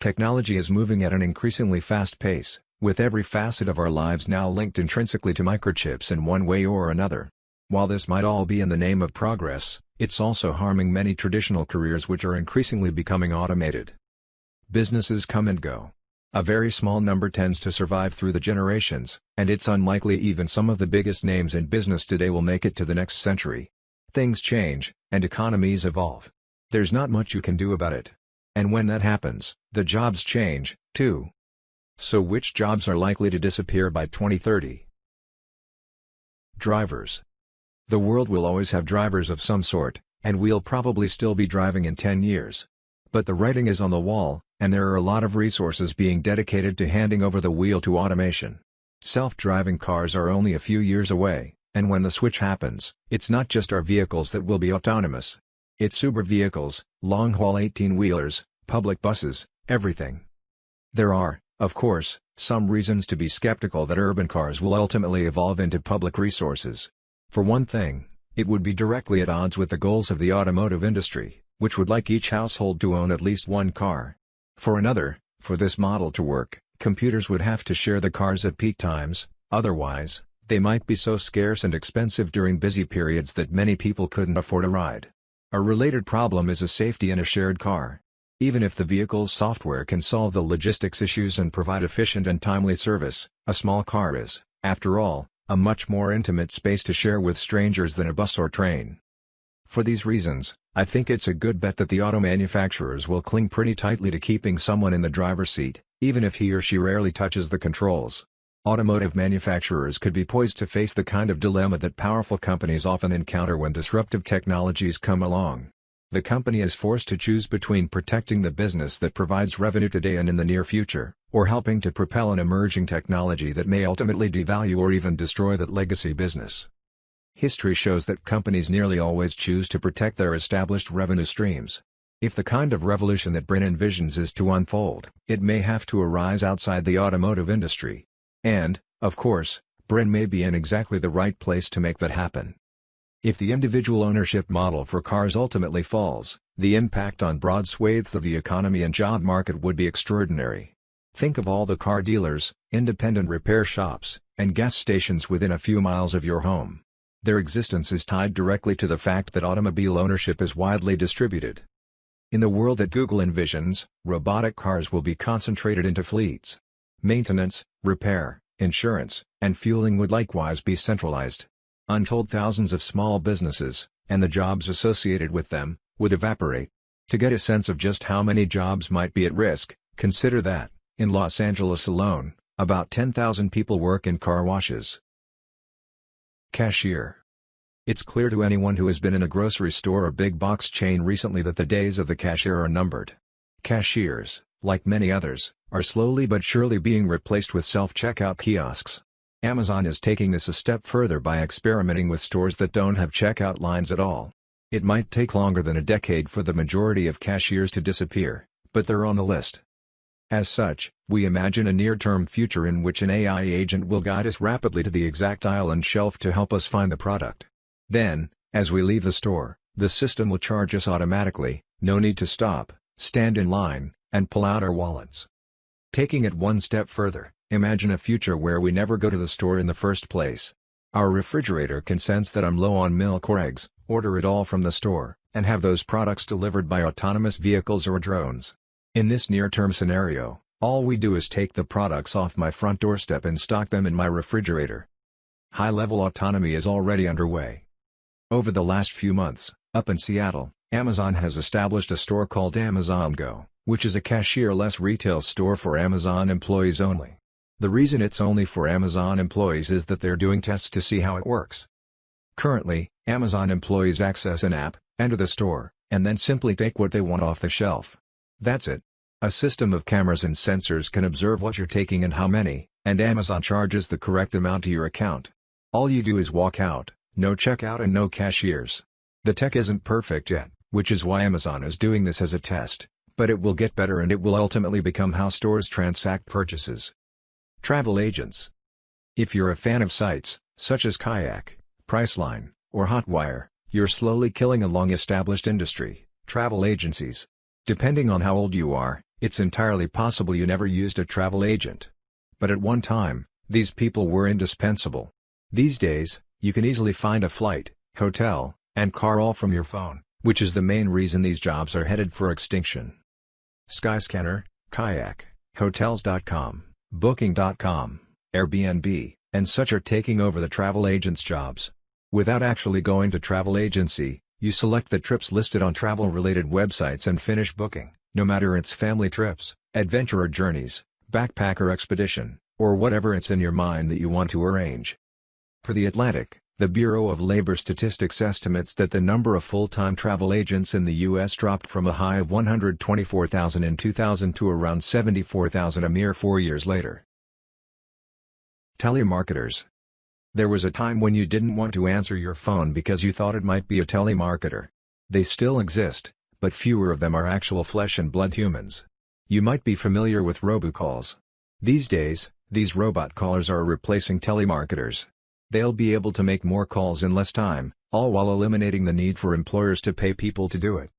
Technology is moving at an increasingly fast pace, with every facet of our lives now linked intrinsically to microchips in one way or another. While this might all be in the name of progress, it's also harming many traditional careers which are increasingly becoming automated. Businesses come and go. A very small number tends to survive through the generations, and it's unlikely even some of the biggest names in business today will make it to the next century. Things change, and economies evolve. There's not much you can do about it. And when that happens, the jobs change, too. So which jobs are likely to disappear by 2030? Drivers. The world will always have drivers of some sort, and we'll probably still be driving in 10 years. But the writing is on the wall, and there are a lot of resources being dedicated to handing over the wheel to automation. Self-driving cars are only a few years away, and when the switch happens, it's not just our vehicles that will be autonomous. It's Uber vehicles, long-haul 18-wheelers, public buses, everything. There are, of course, some reasons to be skeptical that urban cars will ultimately evolve into public resources. For one thing, it would be directly at odds with the goals of the automotive industry, which would like each household to own at least one car. For another, for this model to work, computers would have to share the cars at peak times, otherwise, they might be so scarce and expensive during busy periods that many people couldn't afford a ride. A related problem is a safety in a shared car. Even if the vehicle's software can solve the logistics issues and provide efficient and timely service, a small car is, after all, a much more intimate space to share with strangers than a bus or train. For these reasons, I think it's a good bet that the auto manufacturers will cling pretty tightly to keeping someone in the driver's seat, even if he or she rarely touches the controls. Automotive manufacturers could be poised to face the kind of dilemma that powerful companies often encounter when disruptive technologies come along. The company is forced to choose between protecting the business that provides revenue today and in the near future, or helping to propel an emerging technology that may ultimately devalue or even destroy that legacy business. History shows that companies nearly always choose to protect their established revenue streams. If the kind of revolution that Brin envisions is to unfold, it may have to arise outside the automotive industry. And, of course, Brin may be in exactly the right place to make that happen. If the individual ownership model for cars ultimately falls, the impact on broad swathes of the economy and job market would be extraordinary. Think of all the car dealers, independent repair shops, and gas stations within a few miles of your home. Their existence is tied directly to the fact that automobile ownership is widely distributed. In the world that Google envisions, robotic cars will be concentrated into fleets. Maintenance, repair, insurance, and fueling would likewise be centralized. Untold thousands of small businesses, and the jobs associated with them, would evaporate. To get a sense of just how many jobs might be at risk, consider that, in Los Angeles alone, about 10,000 people work in car washes. Cashier. It's clear to anyone who has been in a grocery store or big box chain recently that the days of the cashier are numbered. Cashiers, like many others, are slowly but surely being replaced with self-checkout kiosks. Amazon is taking this a step further by experimenting with stores that don't have checkout lines at all. It might take longer than a decade for the majority of cashiers to disappear, but they're on the list. As such, we imagine a near-term future in which an AI agent will guide us rapidly to the exact aisle and shelf to help us find the product. Then, as we leave the store, the system will charge us automatically, no need to stop, stand in line, and pull out our wallets. Taking it one step further, imagine a future where we never go to the store in the first place. Our refrigerator can sense that I'm low on milk or eggs, order it all from the store, and have those products delivered by autonomous vehicles or drones. In this near-term scenario, all we do is take the products off my front doorstep and stock them in my refrigerator. High-level autonomy is already underway. Over the last few months, up in Seattle, Amazon has established a store called Amazon Go, which is a cashier-less retail store for Amazon employees only. The reason it's only for Amazon employees is that they're doing tests to see how it works. Currently, Amazon employees access an app, enter the store, and then simply take what they want off the shelf. That's it. A system of cameras and sensors can observe what you're taking and how many, and Amazon charges the correct amount to your account. All you do is walk out, no checkout and no cashiers. The tech isn't perfect yet, which is why Amazon is doing this as a test, but it will get better and it will ultimately become how stores transact purchases. Travel agents. If you're a fan of sites, such as Kayak, Priceline, or Hotwire, you're slowly killing a long-established industry, travel agencies. Depending on how old you are, It's entirely possible you never used a travel agent. But at one time, these people were indispensable. These days, you can easily find a flight, hotel, and car all from your phone, which is the main reason these jobs are headed for extinction. Skyscanner, Kayak, Hotels.com, Booking.com, Airbnb, and such are taking over the travel agents' jobs. Without actually going to travel agency, you select the trips listed on travel-related websites and finish booking, no matter it's family trips, adventurer journeys, backpacker expedition, or whatever it's in your mind that you want to arrange. For The Atlantic, the Bureau of Labor Statistics estimates that the number of full-time travel agents in the U.S. dropped from a high of 124,000 in 2000 to around 74,000 a mere 4 years later. Telemarketers. There was a time when you didn't want to answer your phone because you thought it might be a telemarketer. They still exist, but fewer of them are actual flesh and blood humans. You might be familiar with robocalls. These days, these robot callers are replacing telemarketers. They'll be able to make more calls in less time, all while eliminating the need for employers to pay people to do it.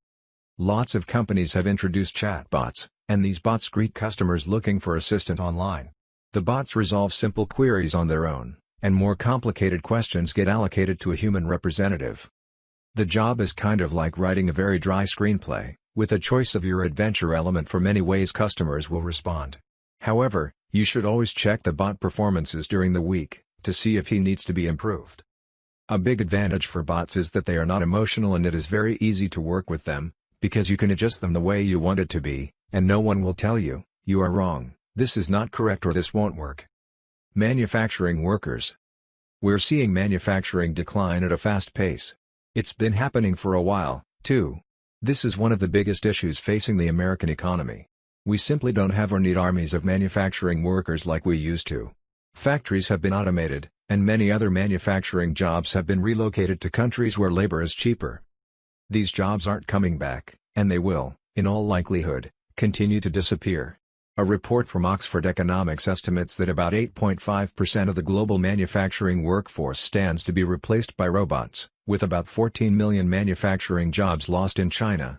Lots of companies have introduced chatbots, and these bots greet customers looking for assistance online. The bots resolve simple queries on their own, and more complicated questions get allocated to a human representative. The job is kind of like writing a very dry screenplay, with a choice of your adventure element for many ways customers will respond. However, you should always check the bot performances during the week, to see if he needs to be improved. A big advantage for bots is that they are not emotional and it is very easy to work with them, because you can adjust them the way you want it to be, and no one will tell you, "You are wrong, this is not correct or this won't work." Manufacturing workers. We're seeing manufacturing decline at a fast pace. It's been happening for a while, too. This is one of the biggest issues facing the American economy. We simply don't have or need armies of manufacturing workers like we used to. Factories have been automated, and many other manufacturing jobs have been relocated to countries where labor is cheaper. These jobs aren't coming back, and they will, in all likelihood, continue to disappear. A report from Oxford Economics estimates that about 8.5% of the global manufacturing workforce stands to be replaced by robots, with about 14 million manufacturing jobs lost in China.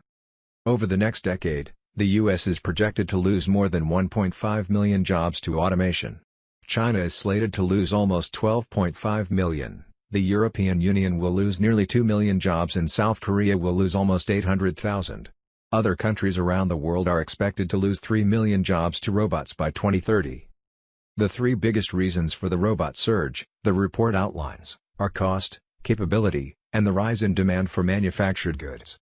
Over the next decade, the U.S. is projected to lose more than 1.5 million jobs to automation. China is slated to lose almost 12.5 million, the European Union will lose nearly 2 million jobs and South Korea will lose almost 800,000. Other countries around the world are expected to lose 3 million jobs to robots by 2030. The three biggest reasons for the robot surge, the report outlines, are cost, capability, and the rise in demand for manufactured goods.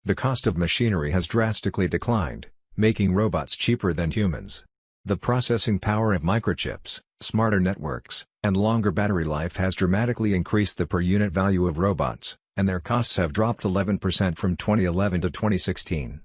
The cost of machinery has drastically declined, making robots cheaper than humans. The processing power of microchips, smarter networks, and longer battery life has dramatically increased the per-unit value of robots, and their costs have dropped 11% from 2011 to 2016.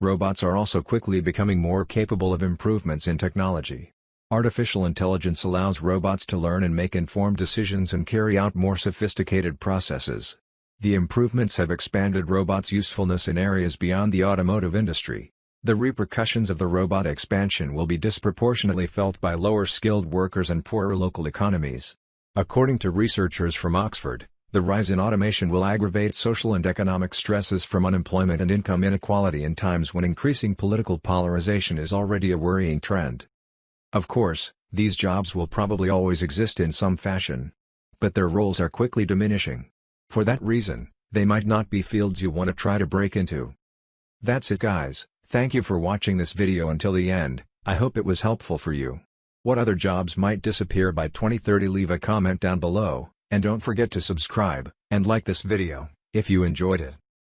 Robots are also quickly becoming more capable of improvements in technology. Artificial intelligence allows robots to learn and make informed decisions and carry out more sophisticated processes. The improvements have expanded robots' usefulness in areas beyond the automotive industry. The repercussions of the robot expansion will be disproportionately felt by lower-skilled workers and poorer local economies. According to researchers from Oxford, the rise in automation will aggravate social and economic stresses from unemployment and income inequality in times when increasing political polarization is already a worrying trend. Of course, these jobs will probably always exist in some fashion. But their roles are quickly diminishing. For that reason, they might not be fields you want to try to break into. That's it, guys. Thank you for watching this video until the end. I hope it was helpful for you. What other jobs might disappear by 2030? Leave a comment down below, and don't forget to subscribe and like this video if you enjoyed it.